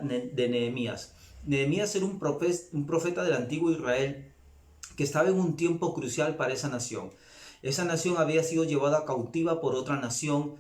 de Nehemías. Nehemías era un profeta del antiguo Israel que estaba en un tiempo crucial para esa nación. Esa nación había sido llevada cautiva por otra nación.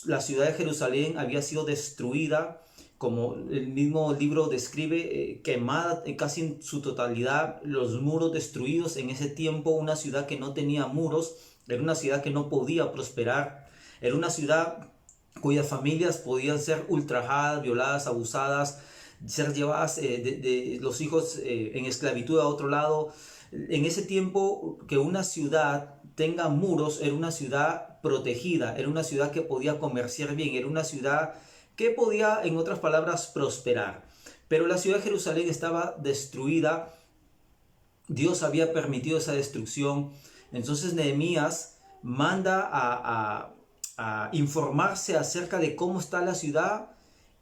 La ciudad de Jerusalén había sido destruida, como el mismo libro describe, quemada casi en su totalidad, los muros destruidos. En ese tiempo, una ciudad que no tenía muros, era una ciudad que no podía prosperar, era una ciudad cuyas familias podían ser ultrajadas, violadas, abusadas, ser llevadas de los hijos en esclavitud a otro lado. En ese tiempo, que una ciudad tenga muros era una ciudad protegida, era una ciudad que podía comerciar bien, era una ciudad que podía, en otras palabras, prosperar. Pero la ciudad de Jerusalén estaba destruida. Dios había permitido esa destrucción. Entonces Nehemías manda a informarse acerca de cómo está la ciudad,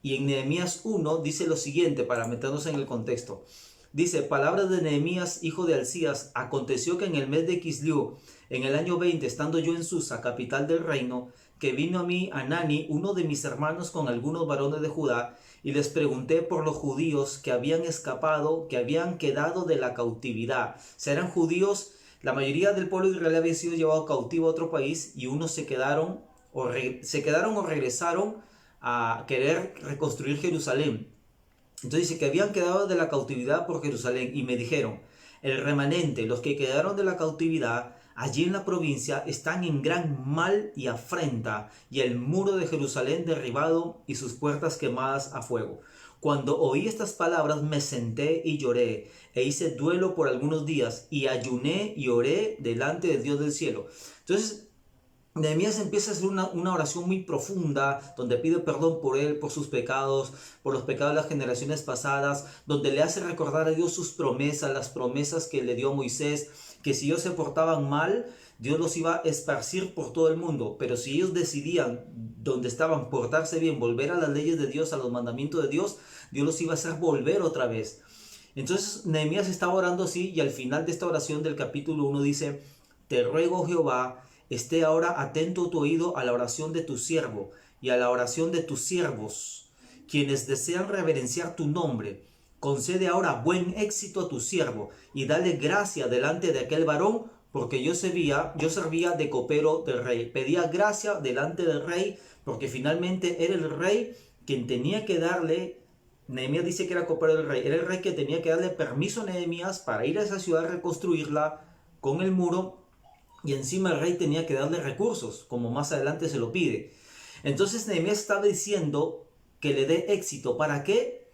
y en Nehemías 1 dice lo siguiente, para meternos en el contexto. Dice: palabras de Nehemías, hijo de Hilcías. Aconteció que en el mes de Kislev, en el año 20, estando yo en Susa, capital del reino, que vino a mí Hanani, uno de mis hermanos, con algunos varones de Judá, y les pregunté por los judíos que habían escapado, que habían quedado de la cautividad. O sea, eran judíos, la mayoría del pueblo de Israel había sido llevado cautivo a otro país, y unos se quedaron o regresaron a querer reconstruir Jerusalén. Entonces dice que habían quedado de la cautividad por Jerusalén, y me dijeron: el remanente, los que quedaron de la cautividad allí en la provincia, están en gran mal y afrenta, y el muro de Jerusalén derribado y sus puertas quemadas a fuego. Cuando oí estas palabras me senté y lloré, e hice duelo por algunos días, y ayuné y oré delante del Dios del cielo. Entonces Nehemías empieza a hacer una oración muy profunda, donde pide perdón por él, por sus pecados, por los pecados de las generaciones pasadas, donde le hace recordar a Dios sus promesas, las promesas que le dio a Moisés, que si ellos se portaban mal, Dios los iba a esparcir por todo el mundo, pero si ellos decidían, donde estaban, portarse bien, volver a las leyes de Dios, a los mandamientos de Dios, Dios los iba a hacer volver otra vez. Entonces Nehemías estaba orando así, y al final de esta oración del capítulo 1 dice: te ruego, Jehová, esté ahora atento tu oído a la oración de tu siervo y a la oración de tus siervos, quienes desean reverenciar tu nombre. Concede ahora buen éxito a tu siervo, y dale gracia delante de aquel varón, porque yo servía de copero del rey. Pedía gracia delante del rey, porque finalmente era el rey quien tenía que darle. Nehemías dice que era copero del rey, era el rey que tenía que darle permiso a Nehemías para ir a esa ciudad a reconstruirla con el muro, y encima el rey tenía que darle recursos, como más adelante se lo pide. Entonces Nehemías estaba diciendo que le dé éxito. ¿Para qué?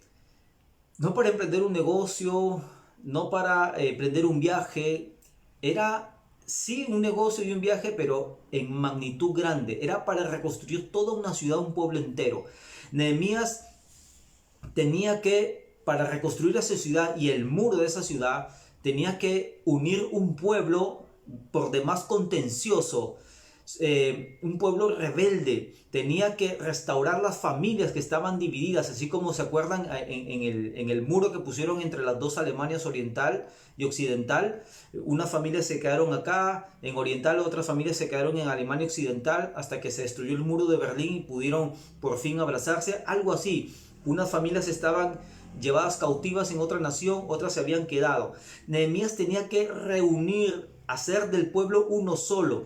No para emprender un negocio, no para emprender un viaje. Era sí un negocio y un viaje, pero en magnitud grande. Era para reconstruir toda una ciudad, un pueblo entero. Nehemías tenía que, para reconstruir esa ciudad y el muro de esa ciudad, tenía que unir un pueblo por demás contencioso, un pueblo rebelde. Tenía que restaurar las familias que estaban divididas, así como se acuerdan en el muro que pusieron entre las dos Alemanias oriental y occidental. Unas familias se quedaron acá en oriental, otras familias se quedaron en Alemania occidental, hasta que se destruyó el muro de Berlín y pudieron por fin abrazarse. Algo así. Unas familias estaban llevadas cautivas en otra nación, otras se habían quedado. Nehemías tenía que reunir, hacer del pueblo uno solo,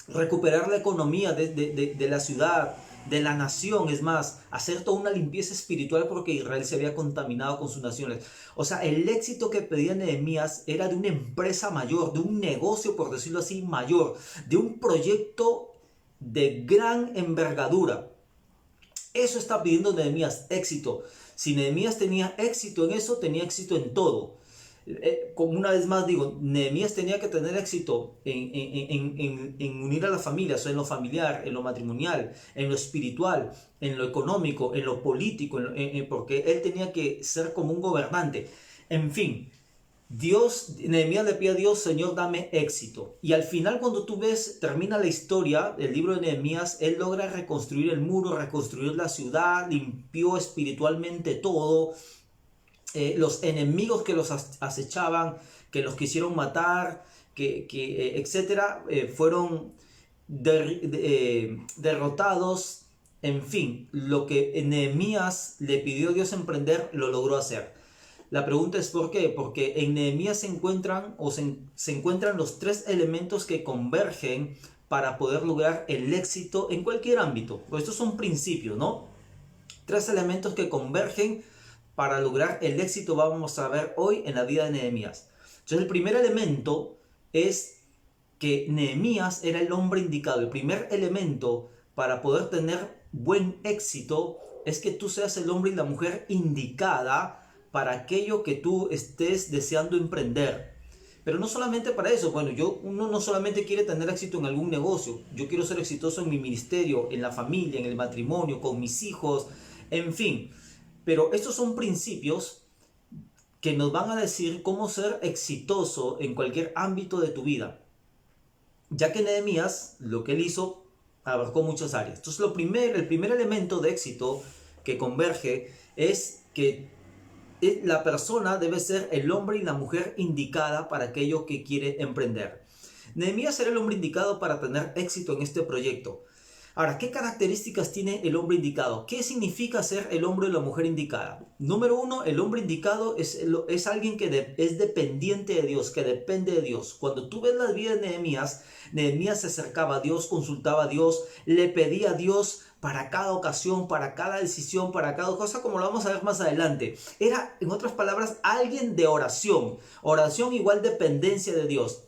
recuperar la economía de la ciudad, de la nación. Es más, hacer toda una limpieza espiritual, porque Israel se había contaminado con sus naciones. O sea, el éxito que pedía Nehemías era de una empresa mayor, de un negocio, por decirlo así, mayor, de un proyecto de gran envergadura. Eso está pidiendo Nehemías, éxito. Si Nehemías tenía éxito en eso, tenía éxito en todo. Como una vez más digo, Nehemías tenía que tener éxito en unir a las familias, en lo familiar, en lo matrimonial, en lo espiritual, en lo económico, en lo político, porque él tenía que ser como un gobernante. En fin, Nehemías le pide a Dios: Señor, dame éxito. Y al final, cuando tú ves, termina la historia del libro de Nehemías, él logra reconstruir el muro, reconstruir la ciudad, limpió espiritualmente todo. Los enemigos que los acechaban, que los quisieron matar, etcétera, fueron derrotados. En fin, lo que Nehemías le pidió a Dios emprender, lo logró hacer. La pregunta es ¿por qué? Porque en Nehemías se encuentran los tres elementos que convergen para poder lograr el éxito en cualquier ámbito. Pues estos son principios, ¿no? Tres elementos que convergen para lograr el éxito, vamos a ver hoy en la vida de Nehemías. Entonces el primer elemento es que Nehemías era el hombre indicado. El primer elemento para poder tener buen éxito es que tú seas el hombre y la mujer indicada para aquello que tú estés deseando emprender. Pero no solamente para eso, bueno, uno no solamente quiere tener éxito en algún negocio, yo quiero ser exitoso en mi ministerio, en la familia, en el matrimonio, con mis hijos, en fin. Pero estos son principios que nos van a decir cómo ser exitoso en cualquier ámbito de tu vida. Ya que Nehemías, lo que él hizo, abarcó muchas áreas. Entonces el primer elemento de éxito que converge es que la persona debe ser el hombre y la mujer indicada para aquello que quiere emprender. Nehemías era el hombre indicado para tener éxito en este proyecto. Ahora, ¿qué características tiene el hombre indicado? ¿Qué significa ser el hombre o la mujer indicada? Número uno, el hombre indicado es alguien que es dependiente de Dios, que depende de Dios. Cuando tú ves la vida de Nehemías, Nehemías se acercaba a Dios, consultaba a Dios, le pedía a Dios para cada ocasión, para cada decisión, para cada cosa, como lo vamos a ver más adelante. Era, en otras palabras, alguien de oración. Oración igual dependencia de Dios.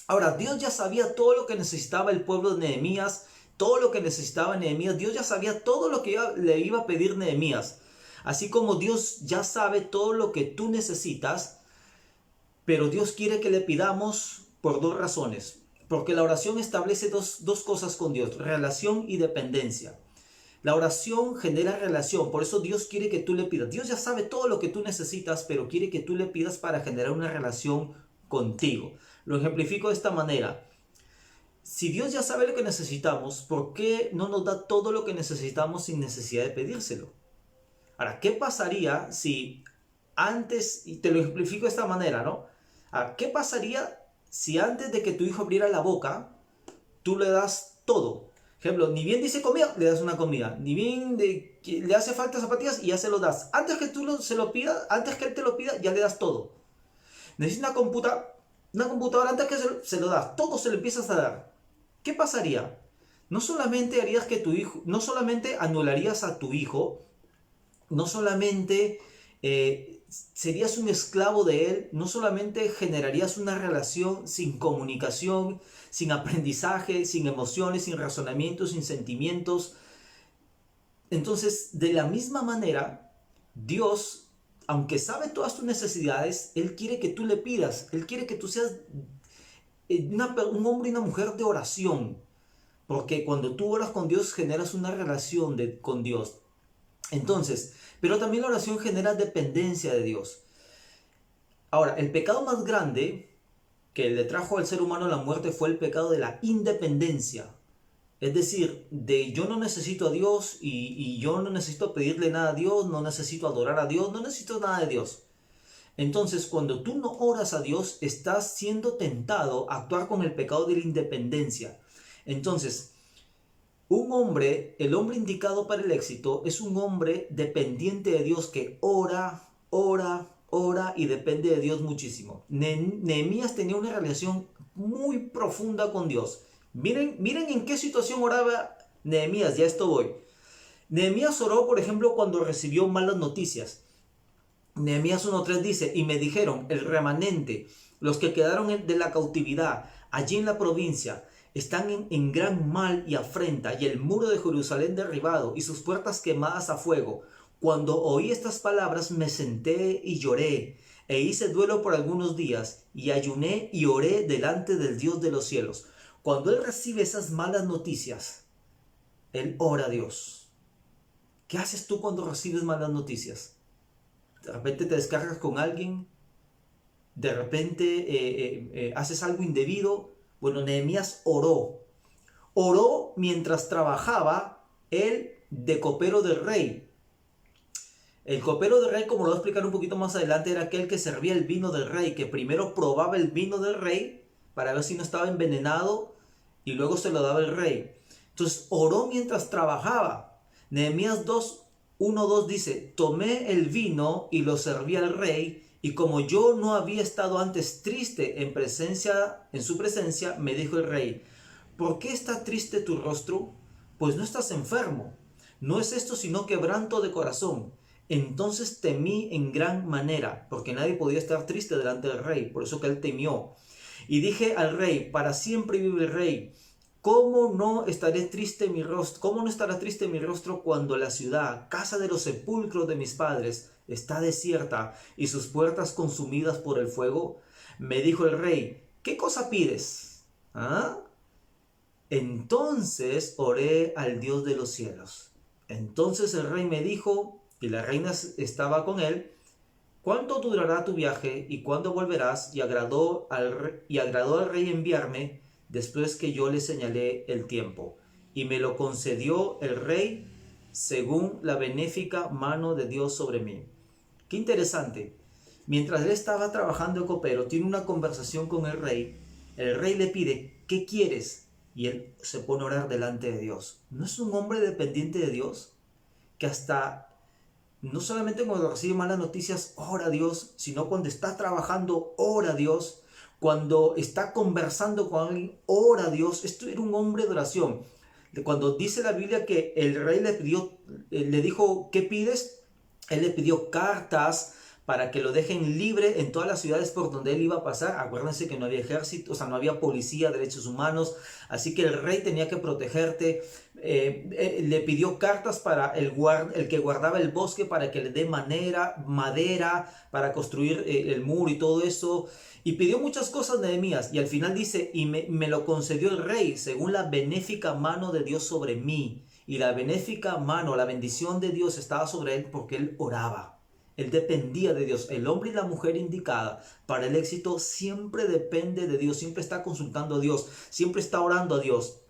Ahora, Dios ya sabía todo lo que necesitaba el pueblo de Nehemías, todo lo que necesitaba Nehemías. Dios ya sabía todo lo que le iba a pedir Nehemías. Así como Dios ya sabe todo lo que tú necesitas, pero Dios quiere que le pidamos por dos razones. Porque la oración establece dos cosas con Dios, relación y dependencia. La oración genera relación, por eso Dios quiere que tú le pidas. Dios ya sabe todo lo que tú necesitas, pero quiere que tú le pidas para generar una relación contigo. Lo ejemplifico de esta manera. Si Dios ya sabe lo que necesitamos, ¿por qué no nos da todo lo que necesitamos sin necesidad de pedírselo? Ahora, ¿qué pasaría si antes, y te lo ejemplifico de esta manera, ¿no? Ahora, ¿qué pasaría si antes de que tu hijo abriera la boca, tú le das todo? Ejemplo, ni bien dice comida, le das una comida. Ni bien le hace falta zapatillas y ya se lo das. Antes que antes que él te lo pida, ya le das todo. Necesita una computadora antes que se lo das. Todo se lo empiezas a dar. ¿Qué pasaría? No solamente harías que tu hijo, no solamente anularías a tu hijo, no solamente serías un esclavo de él, no solamente generarías una relación sin comunicación, sin aprendizaje, sin emociones, sin razonamientos, sin sentimientos. Entonces, de la misma manera, Dios, aunque sabe todas tus necesidades, Él quiere que tú le pidas, Él quiere que tú seas un hombre y una mujer de oración, porque cuando tú oras con Dios generas una relación con Dios. Entonces, pero también la oración genera dependencia de Dios. Ahora, el pecado más grande que le trajo al ser humano la muerte fue el pecado de la independencia. Es decir, de yo no necesito a Dios y yo no necesito pedirle nada a Dios, no necesito adorar a Dios, no necesito nada de Dios. Entonces, cuando tú no oras a Dios, estás siendo tentado a actuar con el pecado de la independencia. Entonces, el hombre indicado para el éxito es un hombre dependiente de Dios que ora y depende de Dios muchísimo. Nehemías tenía una relación muy profunda con Dios. Miren en qué situación oraba Nehemías, ya esto voy. Nehemías oró, por ejemplo, cuando recibió malas noticias. Nehemías 1:3 dice, y me dijeron, el remanente, los que quedaron de la cautividad, allí en la provincia, están en gran mal y afrenta, y el muro de Jerusalén derribado, y sus puertas quemadas a fuego. Cuando oí estas palabras me senté y lloré, e hice duelo por algunos días, y ayuné y oré delante del Dios de los cielos. Cuando él recibe esas malas noticias, él ora a Dios. ¿Qué haces tú cuando recibes malas noticias? De repente te descargas con alguien, de repente haces algo indebido. Bueno, Nehemías oró mientras trabajaba él de copero del rey. El copero del rey, como lo voy a explicar un poquito más adelante, era aquel que servía el vino del rey, que primero probaba el vino del rey para ver si no estaba envenenado y luego se lo daba el rey. Entonces oró mientras trabajaba. Nehemías 1:2 dice, tomé el vino y lo serví al rey, y como yo no había estado antes triste en su presencia, me dijo el rey, ¿por qué está triste tu rostro? Pues no estás enfermo. No es esto sino quebranto de corazón. Entonces temí en gran manera, porque nadie podía estar triste delante del rey, por eso que él temió. Y dije al rey, para siempre vive el rey. ¿Cómo no estaré triste mi rostro? ¿Cómo no estará triste mi rostro cuando la ciudad, casa de los sepulcros de mis padres, está desierta y sus puertas consumidas por el fuego? Me dijo el rey, ¿qué cosa pides? ¿Ah? Entonces oré al Dios de los cielos. Entonces el rey me dijo, y la reina estaba con él, ¿cuánto durará tu viaje y cuándo volverás? Y agradó al rey enviarme después que yo le señalé el tiempo. Y me lo concedió el rey según la benéfica mano de Dios sobre mí. Qué interesante. Mientras él estaba trabajando de copero, tiene una conversación con el rey. El rey le pide, ¿qué quieres? Y él se pone a orar delante de Dios. ¿No es un hombre dependiente de Dios? Que hasta, no solamente cuando recibe malas noticias, ora a Dios, sino cuando está trabajando, ora a Dios. Cuando está conversando con alguien, ora a Dios. Esto era un hombre de oración. Cuando dice la Biblia que el rey le dijo, ¿qué pides? Él le pidió cartas para que lo dejen libre en todas las ciudades por donde él iba a pasar. Acuérdense que no había ejército, o sea, no había policía, derechos humanos, así que el rey tenía que protegerte. Le pidió cartas para el que guardaba el bosque para que le dé madera para construir el muro y todo eso. Y pidió muchas cosas Nehemías, y al final dice, y me lo concedió el rey según la benéfica mano de Dios sobre mí. Y la benéfica mano, la bendición de Dios estaba sobre él porque él oraba. Él dependía de Dios. El hombre y la mujer indicada para el éxito siempre depende de Dios, siempre está consultando a Dios, siempre está orando a Dios.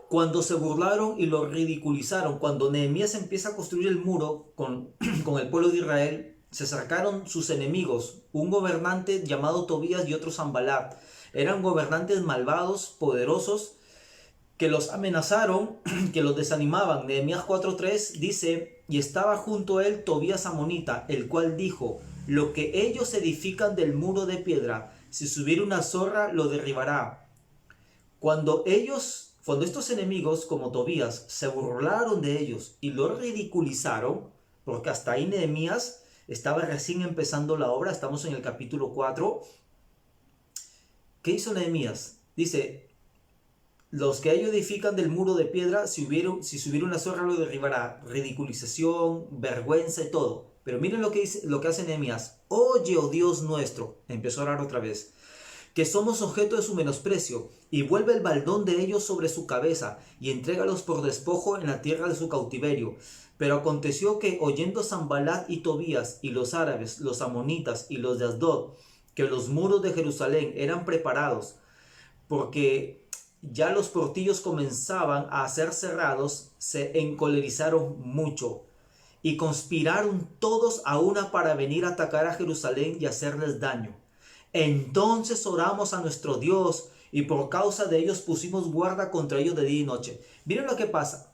Cuando se burlaron y lo ridiculizaron, cuando Nehemías empieza a construir el muro con el pueblo de Israel, se acercaron sus enemigos, un gobernante llamado Tobías y otro Sanbalat. Eran gobernantes malvados, poderosos, que los amenazaron, que los desanimaban. Nehemías 4:3 dice, y estaba junto a él Tobías amonita, el cual dijo, lo que ellos edifican del muro de piedra, si subiera una zorra lo derribará. Cuando estos enemigos como Tobías se burlaron de ellos y lo ridiculizaron, porque hasta ahí Nehemías estaba recién empezando la obra, estamos en el capítulo 4, ¿qué hizo Nehemías? Dice, los que ellos edifican del muro de piedra, si subiera una zorra lo derribará. Ridiculización, vergüenza y todo. Pero miren lo que hace Nehemías. Oye, oh Dios nuestro, empezó a orar otra vez, que somos objeto de su menosprecio, y vuelve el baldón de ellos sobre su cabeza, y entrégalos por despojo en la tierra de su cautiverio. Pero aconteció que, oyendo Sanbalat y Tobías, y los árabes, los amonitas y los de Asdod, que los muros de Jerusalén eran preparados, porque ya los portillos comenzaban a ser cerrados, se encolerizaron mucho y conspiraron todos a una para venir a atacar a Jerusalén y hacerles daño. Entonces oramos a nuestro Dios y por causa de ellos pusimos guarda contra ellos de día y noche. Miren lo que pasa.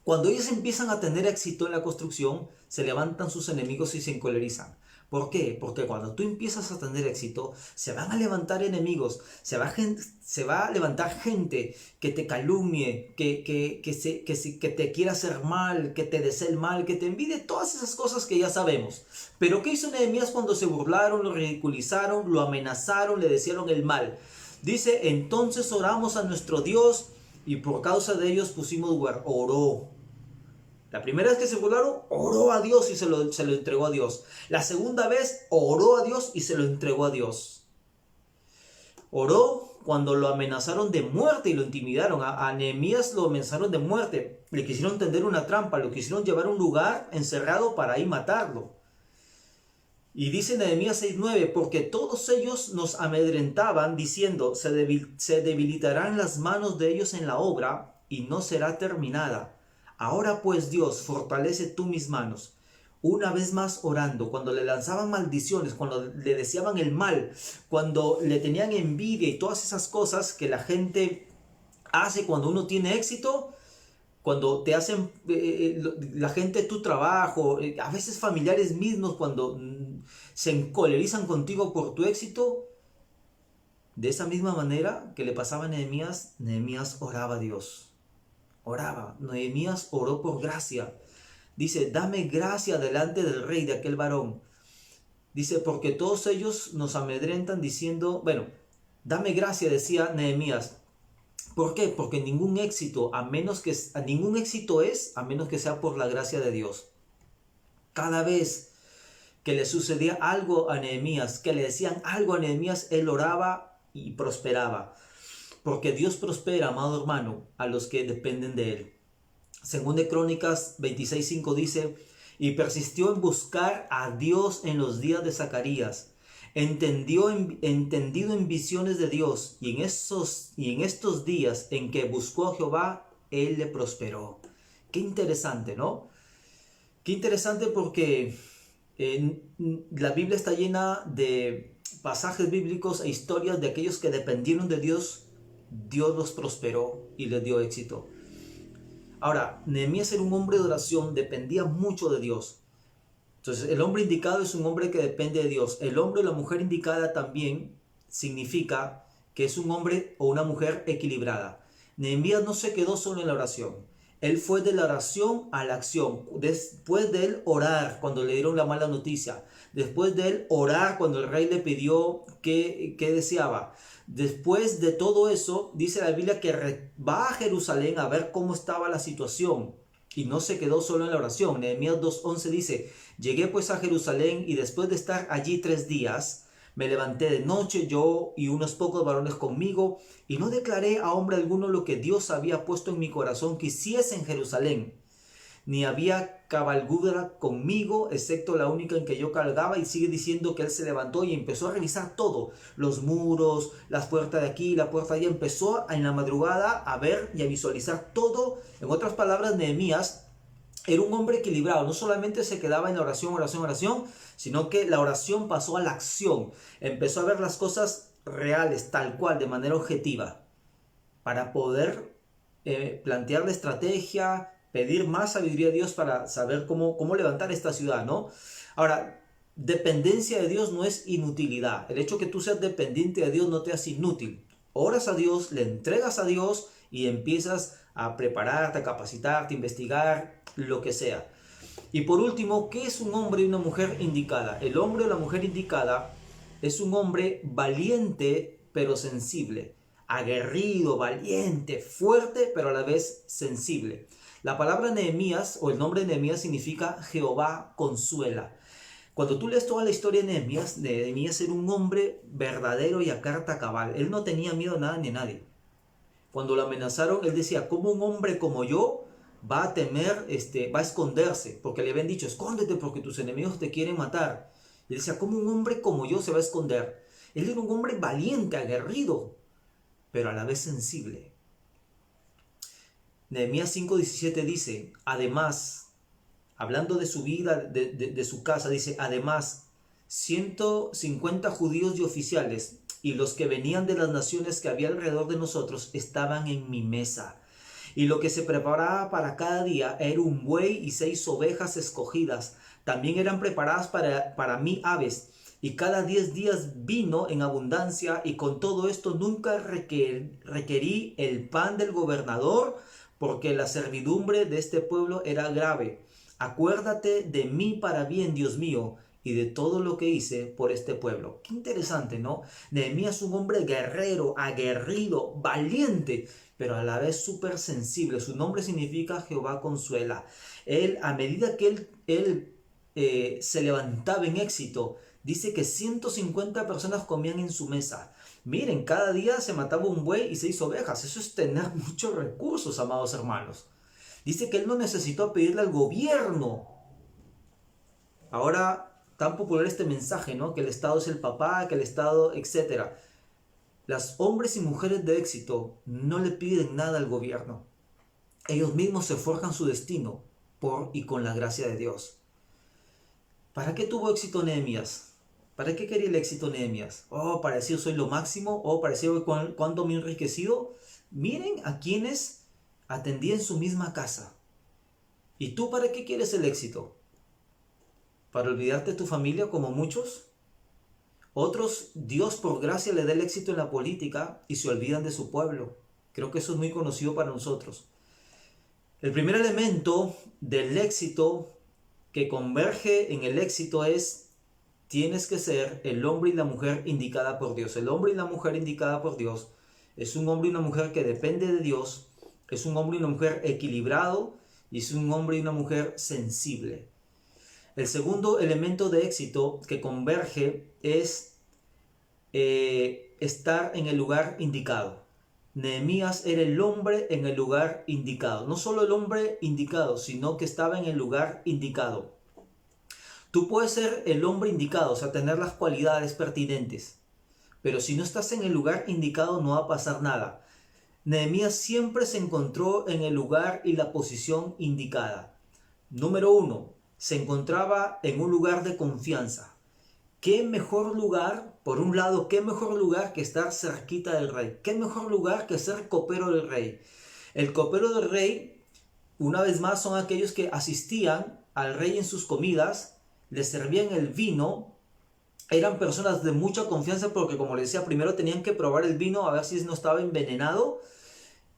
Cuando ellos empiezan a tener éxito en la construcción, se levantan sus enemigos y se encolerizan. ¿Por qué? Porque cuando tú empiezas a tener éxito, se van a levantar enemigos, se va a levantar gente que te calumnie, que te quiera hacer mal, que te desee el mal, que te envidie, todas esas cosas que ya sabemos. Pero ¿qué hizo Nehemías cuando se burlaron, lo ridiculizaron, lo amenazaron, le desearon el mal? Dice, entonces oramos a nuestro Dios y por causa de ellos pusimos guarda. Oró. La primera vez que se burlaron, oró a Dios y se lo entregó a Dios. La segunda vez, oró a Dios y se lo entregó a Dios. Oró cuando lo amenazaron de muerte y lo intimidaron. A Nehemías lo amenazaron de muerte. Le quisieron tender una trampa, lo quisieron llevar a un lugar encerrado para ahí matarlo. Y dice Nehemías 6:9, porque todos ellos nos amedrentaban diciendo, se debilitarán las manos de ellos en la obra y no será terminada. Ahora pues Dios, fortalece tú mis manos. Una vez más orando, cuando le lanzaban maldiciones, cuando le deseaban el mal, cuando le tenían envidia y todas esas cosas que la gente hace cuando uno tiene éxito, cuando te hacen la gente de tu trabajo, a veces familiares mismos, cuando se encolerizan contigo por tu éxito, de esa misma manera que le pasaba a Nehemías, Nehemías oraba a Dios. Oraba. Nehemías oró por gracia. Dice, dame gracia delante del rey de aquel varón. Dice, porque todos ellos nos amedrentan diciendo, bueno, dame gracia, decía Nehemías. ¿Por qué? Porque ningún éxito es a menos que sea por la gracia de Dios. Cada vez que le sucedía algo a Nehemías, que le decían algo a Nehemías, él oraba y prosperaba. Porque Dios prospera, amado hermano, a los que dependen de él. Según de Crónicas 26:5 dice, y persistió en buscar a Dios en los días de Zacarías. Entendido en visiones de Dios, y en estos días en que buscó a Jehová, él le prosperó. Qué interesante, ¿no? Qué interesante porque la Biblia está llena de pasajes bíblicos e historias de aquellos que dependieron de Dios. Dios los prosperó y les dio éxito. Ahora, Nehemías era un hombre de oración, dependía mucho de Dios. Entonces, el hombre indicado es un hombre que depende de Dios. El hombre o la mujer indicada también significa que es un hombre o una mujer equilibrada. Nehemías no se quedó solo en la oración. Él fue de la oración a la acción. Después de él orar cuando le dieron la mala noticia. Después de él orar cuando el rey le pidió que deseaba. Después de todo eso, dice la Biblia que va a Jerusalén a ver cómo estaba la situación. Y no se quedó solo en la oración. Nehemías 2:11 dice, llegué pues a Jerusalén y después de estar allí 3 días, me levanté de noche yo y unos pocos varones conmigo, y no declaré a hombre alguno lo que Dios había puesto en mi corazón que hiciese en Jerusalén. Ni había cabalgura conmigo, excepto la única en que yo cargaba, y sigue diciendo que él se levantó y empezó a revisar todo, los muros, las puertas de aquí, la puerta de allá, empezó en la madrugada a ver y a visualizar todo. En otras palabras, Nehemías era un hombre equilibrado, no solamente se quedaba en la oración, oración, oración, sino que la oración pasó a la acción, empezó a ver las cosas reales, tal cual, de manera objetiva, para poder plantear la estrategia, pedir más sabiduría a Dios para saber cómo levantar esta ciudad, ¿no? Ahora, dependencia de Dios no es inutilidad. El hecho que tú seas dependiente de Dios no te hace inútil. Oras a Dios, le entregas a Dios y empiezas a prepararte, a capacitarte, a investigar, lo que sea. Y por último, ¿qué es un hombre y una mujer indicada? El hombre o la mujer indicada es un hombre valiente pero sensible, aguerrido, valiente, fuerte pero a la vez sensible. La palabra Nehemías o el nombre de Nehemías significa Jehová consuela. Cuando tú lees toda la historia de Nehemías era un hombre verdadero y a carta cabal. Él no tenía miedo a nada ni a nadie. Cuando lo amenazaron, él decía, ¿cómo un hombre como yo va a temer, va a esconderse? Porque le habían dicho, escóndete porque tus enemigos te quieren matar. Y él decía, ¿cómo un hombre como yo se va a esconder? Él era un hombre valiente, aguerrido, pero a la vez sensible. Nehemías 5:17 dice, además, hablando de su vida, de su casa, dice, además, 150 judíos y oficiales y los que venían de las naciones que había alrededor de nosotros estaban en mi mesa. Y lo que se preparaba para cada día era un buey y 6 ovejas escogidas. También eran preparadas para mí aves. Y cada 10 días vino en abundancia, y con todo esto nunca requerí el pan del gobernador, porque la servidumbre de este pueblo era grave. Acuérdate de mí para bien, Dios mío, y de todo lo que hice por este pueblo. Qué interesante, ¿no? Nehemías es un hombre guerrero, aguerrido, valiente, pero a la vez súper sensible. Su nombre significa Jehová consuela. Él, a medida que él se levantaba en éxito, dice que 150 personas comían en su mesa. Miren, cada día se mataba un buey y 6 ovejas. Eso es tener muchos recursos, amados hermanos. Dice que él no necesitó pedirle al gobierno. Ahora, tan popular este mensaje, ¿no? Que el Estado es el papá, que el Estado, etc. Los hombres y mujeres de éxito no le piden nada al gobierno. Ellos mismos se forjan su destino por y con la gracia de Dios. ¿Para qué tuvo éxito Nehemías? ¿Para qué quería el éxito Nehemías? Oh, pareció soy lo máximo. Oh, pareció cuánto me he enriquecido. Miren a quienes atendía en su misma casa. ¿Y tú para qué quieres el éxito? ¿Para olvidarte de tu familia como muchos? Otros, Dios por gracia le da el éxito en la política y se olvidan de su pueblo. Creo que eso es muy conocido para nosotros. El primer elemento del éxito que converge en el éxito es: tienes que ser el hombre y la mujer indicada por Dios. El hombre y la mujer indicada por Dios es un hombre y una mujer que depende de Dios, es un hombre y una mujer equilibrado y es un hombre y una mujer sensible. El segundo elemento de éxito que converge es estar en el lugar indicado. Nehemías era el hombre en el lugar indicado. No solo el hombre indicado, sino que estaba en el lugar indicado. Tú puedes ser el hombre indicado, o sea, tener las cualidades pertinentes. Pero si no estás en el lugar indicado, no va a pasar nada. Nehemías siempre se encontró en el lugar y la posición indicada. Número 1, se encontraba en un lugar de confianza. ¿Qué mejor lugar, por un lado, qué mejor lugar que estar cerquita del rey? ¿Qué mejor lugar que ser copero del rey? El copero del rey, una vez más, son aquellos que asistían al rey en sus comidas, le servían el vino, eran personas de mucha confianza porque, como les decía, primero tenían que probar el vino a ver si no estaba envenenado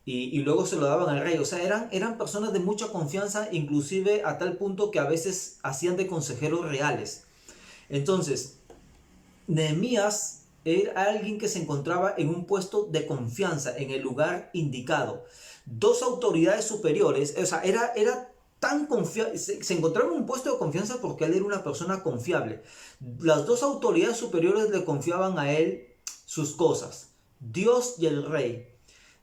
y luego se lo daban al rey. O sea, eran personas de mucha confianza, inclusive a tal punto que a veces hacían de consejeros reales. Entonces, Nehemías era alguien que se encontraba en un puesto de confianza, en el lugar indicado. Dos autoridades superiores, o sea, era tan confiable, se encontraba en un puesto de confianza porque él era una persona confiable. Las dos autoridades superiores le confiaban a él sus cosas, Dios y el rey.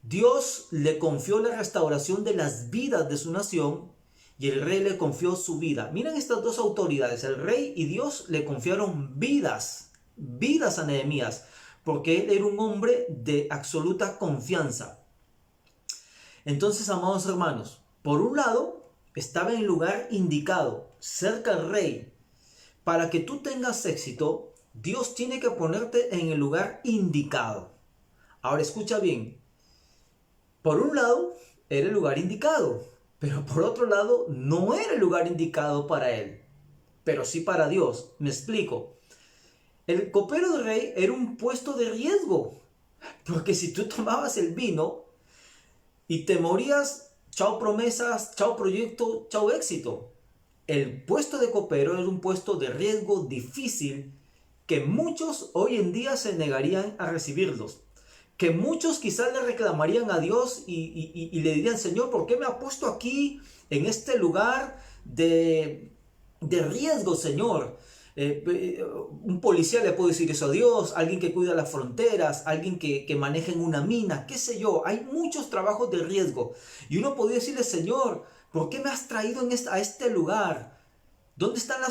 Dios le confió la restauración de las vidas de su nación y el rey le confió su vida. Miren estas dos autoridades, el rey y Dios le confiaron vidas a Nehemías, porque él era un hombre de absoluta confianza. Entonces, amados hermanos, por un lado, estaba en el lugar indicado, cerca al rey. Para que tú tengas éxito, Dios tiene que ponerte en el lugar indicado. Ahora escucha bien, por un lado, era el lugar indicado, pero por otro lado, no era el lugar indicado para él, pero sí para Dios. Me explico. El copero del rey era un puesto de riesgo, porque si tú tomabas el vino y te morías, chao promesas, chao proyecto, chao éxito. El puesto de copero era un puesto de riesgo difícil que muchos hoy en día se negarían a recibirlos. Que muchos quizás le reclamarían a Dios y le dirían: Señor, ¿por qué me ha puesto aquí en este lugar de riesgo, Señor? Un policía le puede decir eso a Dios, alguien que cuida las fronteras, alguien que maneja en una mina, qué sé yo. Hay muchos trabajos de riesgo. Y uno podría decirle: Señor, ¿por qué me has traído a este lugar? ¿Dónde están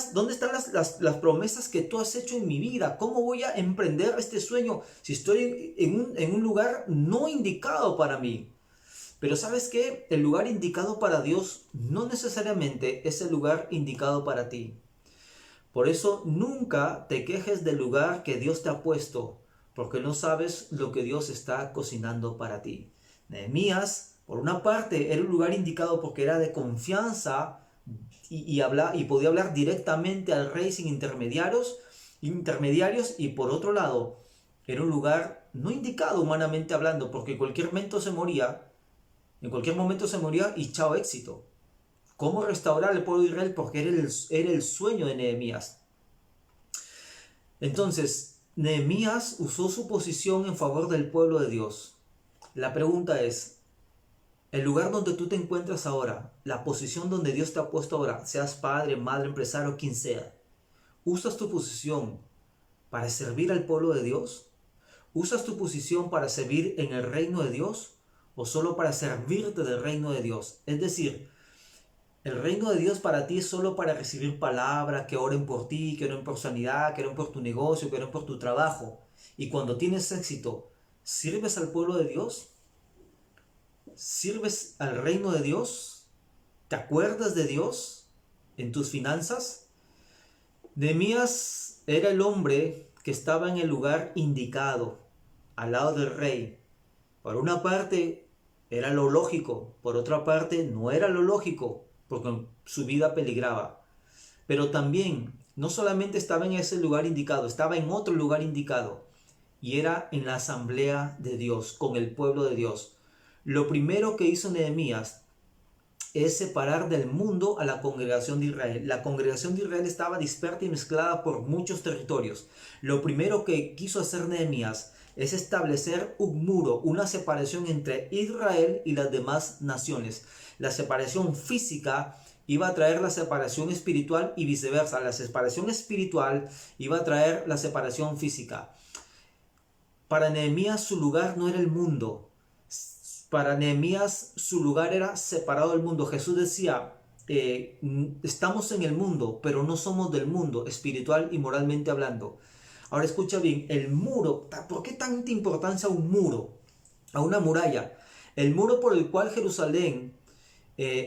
las promesas que tú has hecho en mi vida? ¿Cómo voy a emprender este sueño si estoy en un lugar no indicado para mí? Pero ¿sabes qué? El lugar indicado para Dios no necesariamente es el lugar indicado para ti. Por eso nunca te quejes del lugar que Dios te ha puesto, porque no sabes lo que Dios está cocinando para ti. Nehemías, por una parte, era un lugar indicado porque era de confianza y podía hablar directamente al rey sin intermediarios, y por otro lado, era un lugar no indicado humanamente hablando, porque en cualquier momento se moría y chao éxito. ¿Cómo restaurar el pueblo de Israel? Porque era el sueño de Nehemías. Entonces, Nehemías usó su posición en favor del pueblo de Dios. La pregunta es: el lugar donde tú te encuentras ahora, la posición donde Dios te ha puesto ahora, seas padre, madre, empresario, quien sea, ¿usas tu posición para servir al pueblo de Dios? ¿Usas tu posición para servir en el reino de Dios o solo para servirte del reino de Dios? Es decir, el reino de Dios para ti es solo para recibir palabra, que oren por ti, que oren por sanidad, que oren por tu negocio, que oren por tu trabajo. Y cuando tienes éxito, ¿sirves al pueblo de Dios? ¿Sirves al reino de Dios? ¿Te acuerdas de Dios en tus finanzas? Nehemías era el hombre que estaba en el lugar indicado, al lado del rey. Por una parte, Era lo lógico. Por otra parte, no era lo lógico, porque su vida peligraba. Pero también, no solamente estaba en ese lugar indicado, estaba en otro lugar indicado. Y era en la asamblea de Dios, con el pueblo de Dios. Lo primero que hizo Nehemías es separar del mundo a la congregación de Israel. La congregación de Israel estaba dispersa y mezclada por muchos territorios. Lo primero que quiso hacer Nehemías es establecer un muro, una separación entre Israel y las demás naciones. La separación física iba a traer la separación espiritual y viceversa. La separación espiritual iba a traer la separación física. Para Nehemías su lugar no era el mundo. Para Nehemías su lugar era separado del mundo. Jesús decía, estamos en el mundo, pero no somos del mundo, espiritual y moralmente hablando. Ahora escucha bien, el muro, ¿por qué tanta importancia a un muro? A una muralla. El muro por el cual Jerusalén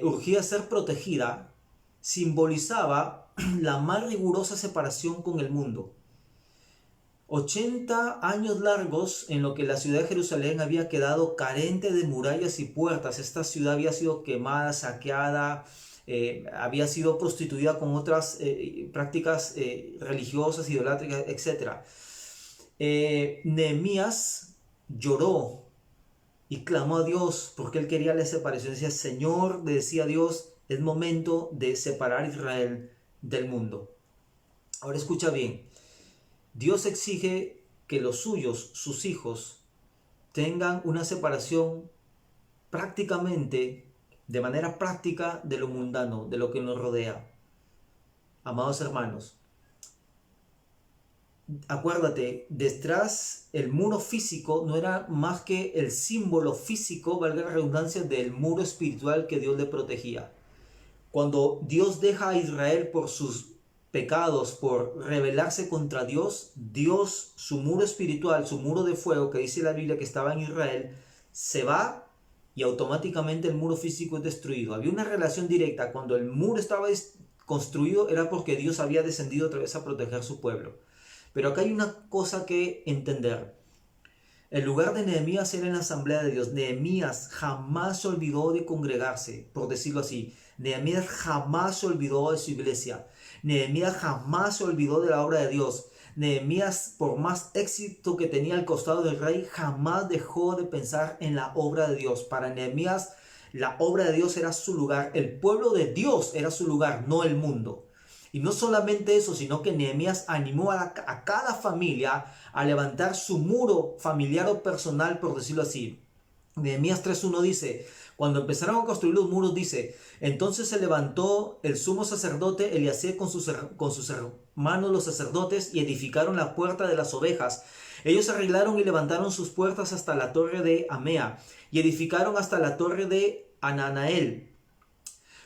urgía ser protegida simbolizaba la más rigurosa separación con el mundo. 80 años largos en lo que la ciudad de Jerusalén había quedado carente de murallas y puertas. Esta ciudad había sido quemada, saqueada, había sido prostituida con otras prácticas religiosas, idolátricas, etc. Nehemías lloró y clamó a Dios porque él quería la separación. Decía, Señor, le decía a Dios, es momento de separar a Israel del mundo. Ahora escucha bien. Dios exige que los suyos, sus hijos, tengan una separación prácticamente, de manera práctica, de lo mundano, de lo que nos rodea. Amados hermanos, acuérdate, detrás el muro físico no era más que el símbolo físico, valga la redundancia, del muro espiritual que Dios le protegía. Cuando Dios deja a Israel por sus pecados, por rebelarse contra Dios, Dios, su muro espiritual, su muro de fuego que dice la Biblia que estaba en Israel, se va y automáticamente el muro físico es destruido. Había una relación directa. Cuando el muro estaba construido era porque Dios había descendido otra vez a proteger a su pueblo. Pero acá hay una cosa que entender. El lugar de Nehemías era en la asamblea de Dios. Nehemías jamás se olvidó de congregarse, por decirlo así. Nehemías jamás se olvidó de su iglesia. Nehemías jamás se olvidó de la obra de Dios. Nehemías, por más éxito que tenía al costado del rey, jamás dejó de pensar en la obra de Dios. Para Nehemías, la obra de Dios era su lugar. El pueblo de Dios era su lugar, no el mundo. Y no solamente eso, sino que Nehemías animó a cada familia a levantar su muro familiar o personal, por decirlo así. Nehemías 3.1 dice, cuando empezaron a construir los muros, dice, entonces se levantó el sumo sacerdote Eliasib con sus hermanos los sacerdotes y edificaron la puerta de las ovejas. Ellos arreglaron y levantaron sus puertas hasta la torre de Amea y edificaron hasta la torre de Ananael.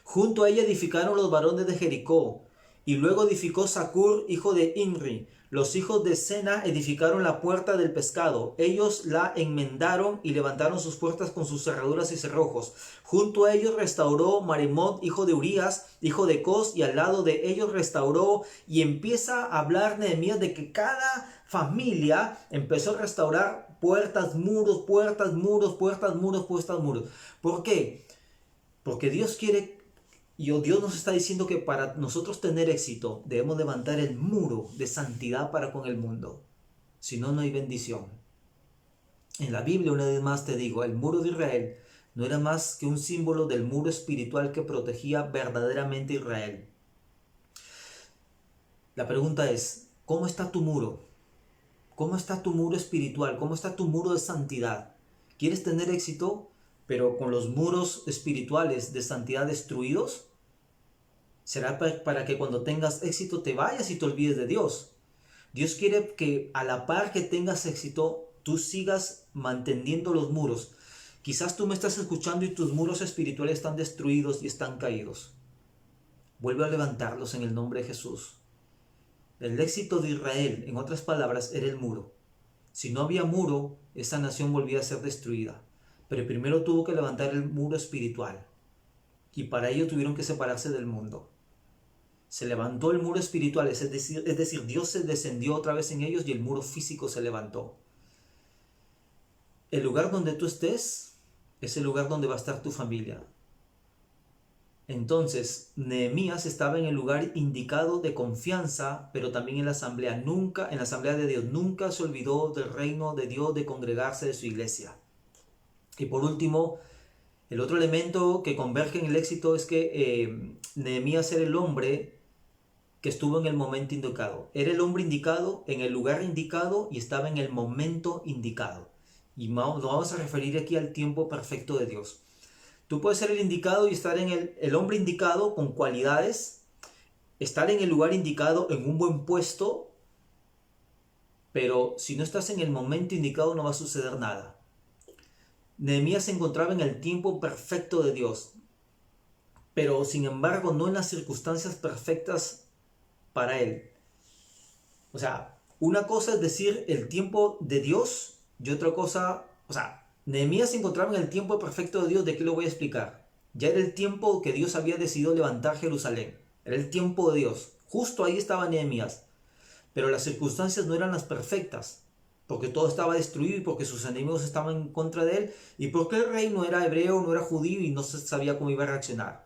Junto a ella edificaron los varones de Jericó. Y luego edificó Zacur, hijo de Imri. Los hijos de Sena edificaron la puerta del pescado. Ellos la enmendaron y levantaron sus puertas con sus cerraduras y cerrojos. Junto a ellos restauró Maremot, hijo de Urías, hijo de Cos, y al lado de ellos restauró. Y empieza a hablar Nehemías de que cada familia empezó a restaurar puertas, muros, puertas, muros, puertas, muros, puertas, muros. ¿Por qué? Porque Dios quiere... Y Dios nos está diciendo que para nosotros tener éxito debemos levantar el muro de santidad para con el mundo. Si no, no hay bendición. En la Biblia, una vez más te digo, el muro de Israel no era más que un símbolo del muro espiritual que protegía verdaderamente a Israel. La pregunta es, ¿cómo está tu muro? ¿Cómo está tu muro espiritual? ¿Cómo está tu muro de santidad? ¿Quieres tener éxito, pero con los muros espirituales de santidad destruidos? Será para que cuando tengas éxito te vayas y te olvides de Dios. Dios quiere que a la par que tengas éxito, tú sigas manteniendo los muros. Quizás tú me estás escuchando y tus muros espirituales están destruidos y están caídos. Vuelve a levantarlos en el nombre de Jesús. El éxito de Israel, en otras palabras, era el muro. Si no había muro, esa nación volvía a ser destruida. Pero primero tuvo que levantar el muro espiritual. Y para ello tuvieron que separarse del mundo. Se levantó el muro espiritual, es decir, Dios se descendió otra vez en ellos y el muro físico se levantó. El lugar donde tú estés, es el lugar donde va a estar tu familia. Entonces, Nehemías estaba en el lugar indicado de confianza, pero también en la asamblea. Nunca, en la asamblea de Dios, nunca se olvidó del reino de Dios, de congregarse de su iglesia. Y por último, el otro elemento que converge en el éxito es que Nehemías era el hombre que estuvo en el momento indicado. Era el hombre indicado, en el lugar indicado y estaba en el momento indicado. Y nos vamos a referir aquí al tiempo perfecto de Dios. Tú puedes ser el indicado y estar en el hombre indicado con cualidades, estar en el lugar indicado en un buen puesto, pero si no estás en el momento indicado no va a suceder nada. Nehemías se encontraba en el tiempo perfecto de Dios, pero sin embargo no en las circunstancias perfectas para él. O sea, una cosa es decir el tiempo de Dios y otra cosa, Nehemías se encontraba en el tiempo perfecto de Dios. ¿De qué lo voy a explicar? Ya era el tiempo que Dios había decidido levantar Jerusalén. Era el tiempo de Dios. Justo ahí estaba Nehemías. Pero las circunstancias no eran las perfectas. Porque todo estaba destruido y porque sus enemigos estaban en contra de él. Y porque el rey no era hebreo, no era judío y no se sabía cómo iba a reaccionar.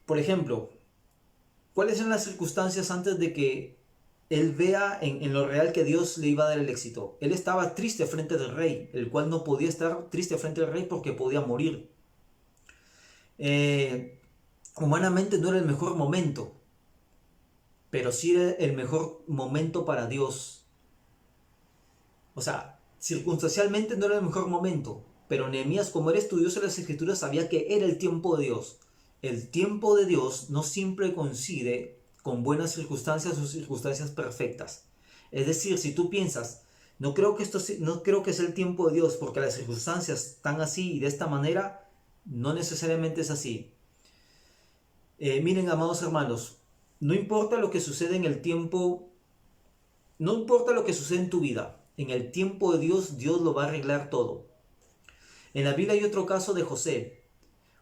Por ejemplo, ¿cuáles eran las circunstancias antes de que él vea en lo real que Dios le iba a dar el éxito? Él estaba triste frente del rey, el cual no podía estar triste frente del rey porque podía morir. Humanamente no era el mejor momento, pero sí era el mejor momento para Dios. O sea, circunstancialmente no era el mejor momento, pero Nehemías, como era estudioso de las Escrituras, sabía que era el tiempo de Dios. El tiempo de Dios no siempre coincide con buenas circunstancias o circunstancias perfectas. Es decir, si tú piensas, no creo que es el tiempo de Dios porque las circunstancias están así y de esta manera, no necesariamente es así. Miren, amados hermanos, no importa lo que sucede en el tiempo, no importa lo que sucede en tu vida, en el tiempo de Dios, Dios lo va a arreglar todo. En la Biblia hay otro caso de José.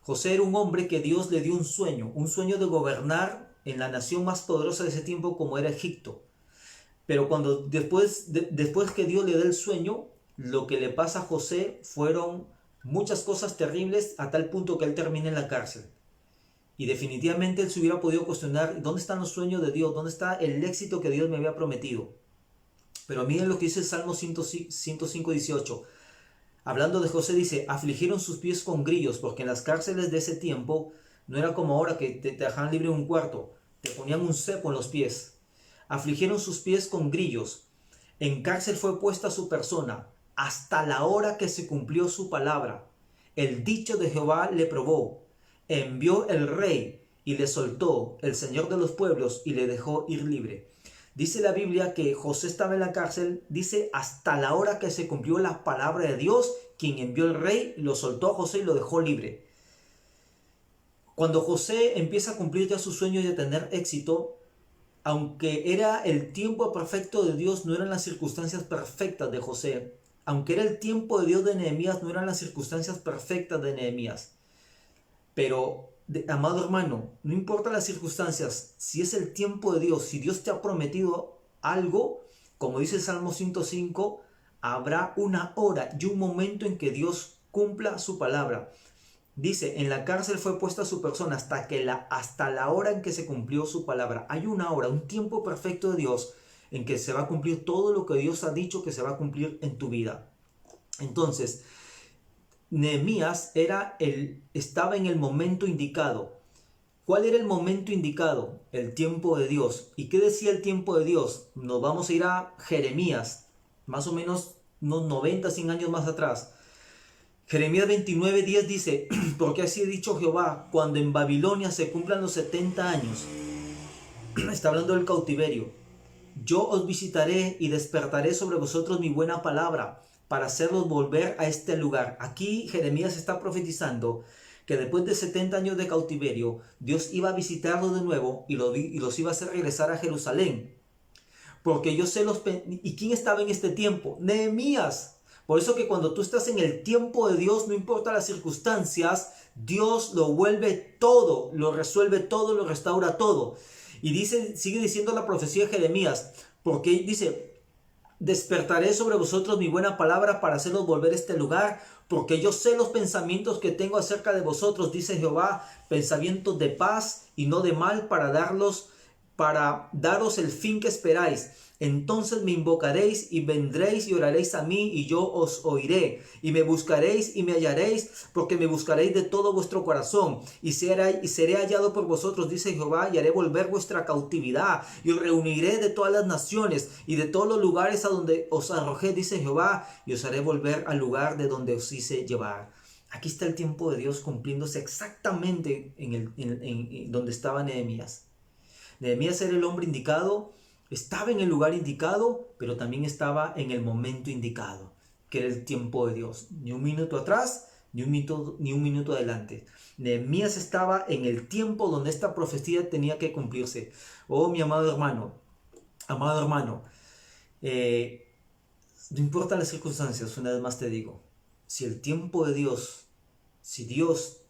José era un hombre que Dios le dio un sueño de gobernar en la nación más poderosa de ese tiempo como era Egipto. Pero después que Dios le da el sueño, lo que le pasa a José fueron muchas cosas terribles a tal punto que él termina en la cárcel. Y definitivamente él se hubiera podido cuestionar, ¿dónde están los sueños de Dios? ¿Dónde está el éxito que Dios me había prometido? Pero miren lo que dice el Salmo 105, 18. Hablando de José dice, afligieron sus pies con grillos, porque en las cárceles de ese tiempo no era como ahora que te dejaban libre en un cuarto, te ponían un cepo en los pies. Afligieron sus pies con grillos, en cárcel fue puesta su persona, hasta la hora que se cumplió su palabra. El dicho de Jehová le probó, envió el rey y le soltó, el Señor de los pueblos, y le dejó ir libre. Dice la Biblia que José estaba en la cárcel, dice hasta la hora que se cumplió la palabra de Dios, quien envió el rey, lo soltó a José y lo dejó libre. Cuando José empieza a cumplir ya sus sueños y a tener éxito, aunque era el tiempo perfecto de Dios, no eran las circunstancias perfectas de José. Aunque era el tiempo de Dios de Nehemías, no eran las circunstancias perfectas de Nehemías. Pero, amado hermano, no importa las circunstancias, si es el tiempo de Dios, si Dios te ha prometido algo, como dice el Salmo 105, habrá una hora y un momento en que Dios cumpla su palabra. Dice, en la cárcel fue puesta su persona hasta la hora en que se cumplió su palabra. Hay una hora, un tiempo perfecto de Dios en que se va a cumplir todo lo que Dios ha dicho que se va a cumplir en tu vida. Entonces, Nehemías estaba en el momento indicado. ¿Cuál era el momento indicado? El tiempo de Dios. ¿Y qué decía el tiempo de Dios? Nos vamos a ir a Jeremías, más o menos unos 90, 100 años más atrás. Jeremías 29:10 dice, porque así ha dicho Jehová, cuando en Babilonia se cumplan los 70 años, está hablando del cautiverio, yo os visitaré y despertaré sobre vosotros mi buena palabra, para hacerlos volver a este lugar. Aquí Jeremías está profetizando que después de 70 años de cautiverio, Dios iba a visitarlos de nuevo y los iba a hacer regresar a Jerusalén. Porque yo sé ¿Y quién estaba en este tiempo? Nehemías. Por eso que cuando tú estás en el tiempo de Dios, no importa las circunstancias, Dios lo vuelve todo, lo resuelve todo, lo restaura todo. Y sigue diciendo la profecía de Jeremías, porque dice, despertaré sobre vosotros mi buena palabra para haceros volver a este lugar, porque yo sé los pensamientos que tengo acerca de vosotros, dice Jehová, pensamientos de paz y no de mal, para daros el fin que esperáis. Entonces me invocaréis y vendréis y oraréis a mí y yo os oiré. Y me buscaréis y me hallaréis, porque me buscaréis de todo vuestro corazón. Y seré hallado por vosotros, dice Jehová, y haré volver vuestra cautividad. Y os reuniré de todas las naciones y de todos los lugares a donde os arrojé, dice Jehová, y os haré volver al lugar de donde os hice llevar. Aquí está el tiempo de Dios cumpliéndose exactamente en donde estaba Nehemías. Nehemías era el hombre indicado, estaba en el lugar indicado, pero también estaba en el momento indicado, que era el tiempo de Dios. Ni un minuto atrás, ni un minuto adelante. Nehemías estaba en el tiempo donde esta profecía tenía que cumplirse. Oh, mi amado hermano, no importa las circunstancias, una vez más te digo, si el tiempo de Dios, si Dios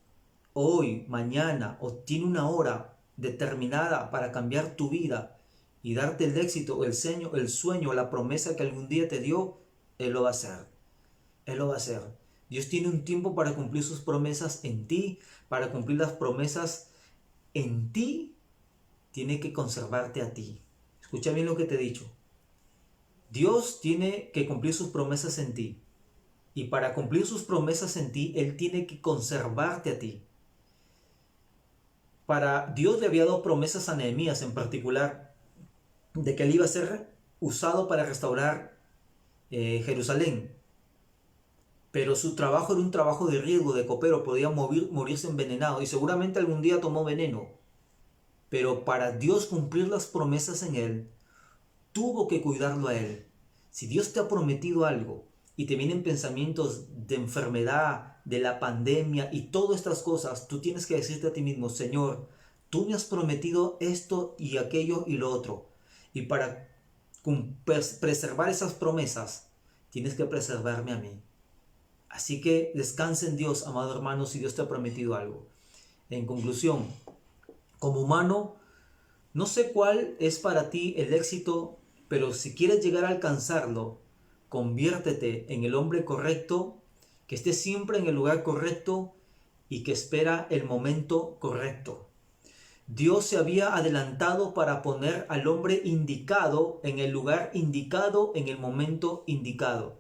hoy, mañana o tiene una hora determinada para cambiar tu vida y darte el éxito, el sueño, la promesa que algún día te dio, Él lo va a hacer. Él lo va a hacer. Dios tiene un tiempo para cumplir sus promesas en ti, para cumplir las promesas en ti, tiene que conservarte a ti. Escucha bien lo que te he dicho. Dios tiene que cumplir sus promesas en ti. Y para cumplir sus promesas en ti, Él tiene que conservarte a ti. Dios le había dado promesas a Nehemías en particular de que él iba a ser usado para restaurar Jerusalén. Pero su trabajo era un trabajo de riesgo, de copero, podía morirse envenenado y seguramente algún día tomó veneno. Pero para Dios cumplir las promesas en él, tuvo que cuidarlo a él. Si Dios te ha prometido algo y te vienen pensamientos de enfermedad, de la pandemia y todas estas cosas, tú tienes que decirte a ti mismo, Señor, tú me has prometido esto y aquello y lo otro. Y para preservar esas promesas, tienes que preservarme a mí. Así que descansa en Dios, amado hermano, si Dios te ha prometido algo. En conclusión, como humano, no sé cuál es para ti el éxito, pero si quieres llegar a alcanzarlo, conviértete en el hombre correcto, que esté siempre en el lugar correcto y que espera el momento correcto. Dios se había adelantado para poner al hombre indicado en el lugar indicado en el momento indicado.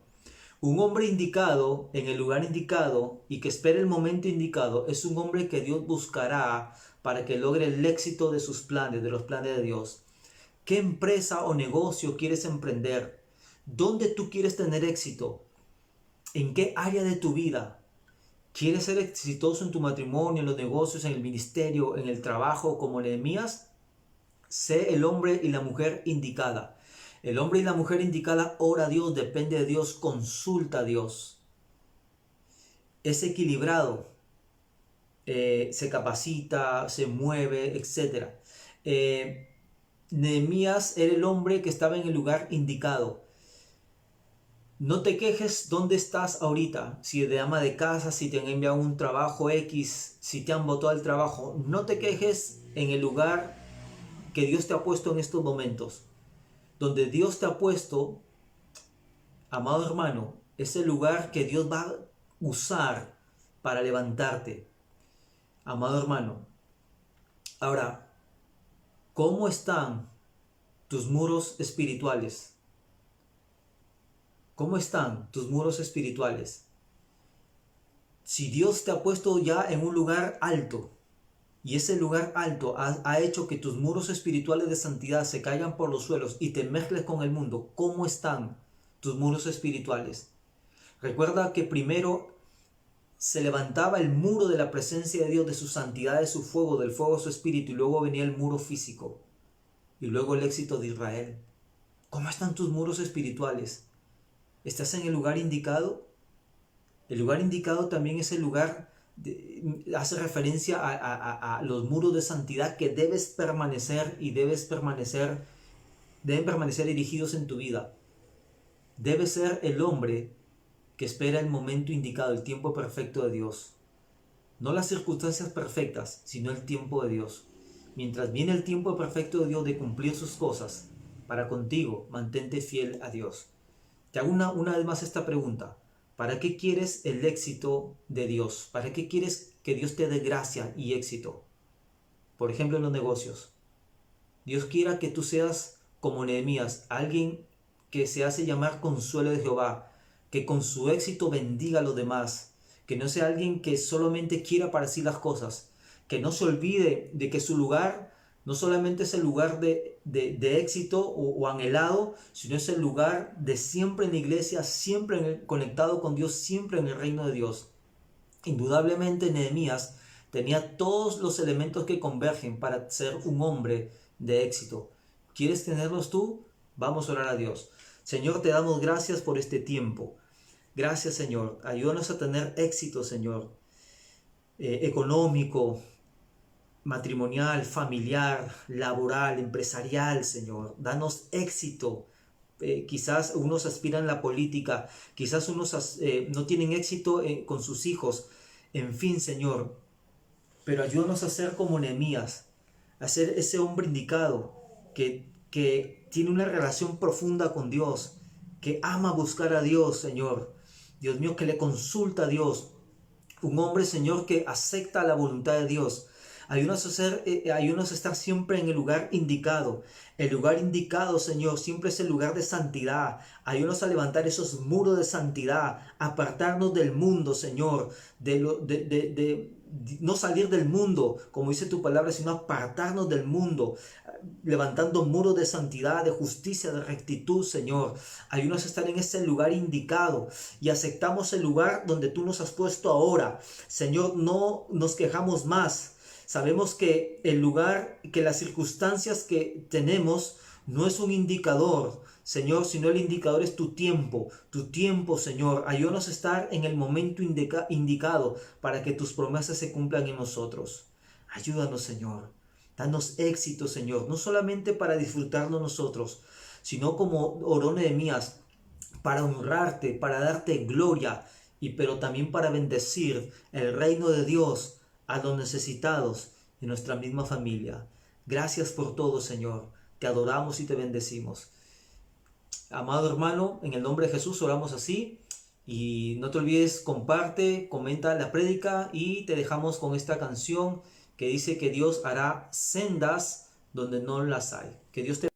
Un hombre indicado en el lugar indicado y que espera el momento indicado es un hombre que Dios buscará para que logre el éxito de sus planes, de los planes de Dios. ¿Qué empresa o negocio quieres emprender? ¿Dónde tú quieres tener éxito? ¿En qué área de tu vida? ¿Quieres ser exitoso en tu matrimonio, en los negocios, en el ministerio, en el trabajo como Nehemías? Sé el hombre y la mujer indicada. El hombre y la mujer indicada ora a Dios, depende de Dios, consulta a Dios. Es equilibrado, se capacita, se mueve, etc. Nehemías era el hombre que estaba en el lugar indicado. No te quejes dónde estás ahorita, si de ama de casa, si te han enviado un trabajo X, si te han botado el trabajo. No te quejes en el lugar que Dios te ha puesto en estos momentos. Donde Dios te ha puesto, amado hermano, es el lugar que Dios va a usar para levantarte. Amado hermano, ahora, ¿cómo están tus muros espirituales? ¿Cómo están tus muros espirituales? Si Dios te ha puesto ya en un lugar alto y ese lugar alto ha hecho que tus muros espirituales de santidad se caigan por los suelos y te mezcles con el mundo, ¿cómo están tus muros espirituales? Recuerda que primero se levantaba el muro de la presencia de Dios, de su santidad, de su fuego, del fuego de su espíritu, y luego venía el muro físico y luego el éxito de Israel. ¿Cómo están tus muros espirituales? ¿Estás en el lugar indicado? El lugar indicado también es el lugar, hace referencia a los muros de santidad que debes permanecer y deben permanecer erigidos en tu vida. Debes ser el hombre que espera el momento indicado, el tiempo perfecto de Dios. No las circunstancias perfectas, sino el tiempo de Dios. Mientras viene el tiempo perfecto de Dios de cumplir sus cosas, para contigo, mantente fiel a Dios. Te hago una vez más esta pregunta. ¿Para qué quieres el éxito de Dios? ¿Para qué quieres que Dios te dé gracia y éxito? Por ejemplo, en los negocios. Dios quiera que tú seas como Nehemías, alguien que se hace llamar consuelo de Jehová, que con su éxito bendiga a los demás, que no sea alguien que solamente quiera para sí las cosas, que no se olvide de que su lugar no solamente es el lugar de éxito o anhelado, sino es el lugar de siempre en la iglesia, siempre conectado con Dios, siempre en el reino de Dios. Indudablemente Nehemías tenía todos los elementos que convergen para ser un hombre de éxito. ¿Quieres tenerlos tú? Vamos a orar a Dios. Señor, te damos gracias por este tiempo. Gracias, Señor. Ayúdanos a tener éxito, Señor, económico, matrimonial, familiar, laboral, empresarial, Señor. Danos éxito. Quizás unos aspiran a la política, quizás unos no tienen éxito con sus hijos. En fin, Señor, pero ayúdanos a ser como Nehemías, a ser ese hombre indicado que tiene una relación profunda con Dios, que ama buscar a Dios, Señor. Dios mío, que le consulta a Dios. Un hombre, Señor, que acepta la voluntad de Dios. Ayúdanos a estar siempre en el lugar indicado. El lugar indicado, Señor, siempre es el lugar de santidad. Ayúdanos a levantar esos muros de santidad, apartarnos del mundo, Señor, no salir del mundo, como dice tu palabra, sino apartarnos del mundo, levantando muros de santidad, de justicia, de rectitud, Señor. Ayúdanos a estar en ese lugar indicado y aceptamos el lugar donde tú nos has puesto ahora. Señor, no nos quejamos más. Sabemos que el lugar, que las circunstancias que tenemos no es un indicador, Señor, sino el indicador es tu tiempo, Señor. Ayúdanos a estar en el momento indicado para que tus promesas se cumplan en nosotros. Ayúdanos, Señor. Danos éxito, Señor, no solamente para disfrutarnos nosotros, sino como oró Nehemías, para honrarte, para darte gloria, pero también para bendecir el reino de Dios a los necesitados de nuestra misma familia. Gracias por todo, Señor. Te adoramos y te bendecimos. Amado hermano, en el nombre de Jesús oramos así. Y no te olvides, comparte, comenta la prédica y te dejamos con esta canción que dice que Dios hará sendas donde no las hay. Que Dios te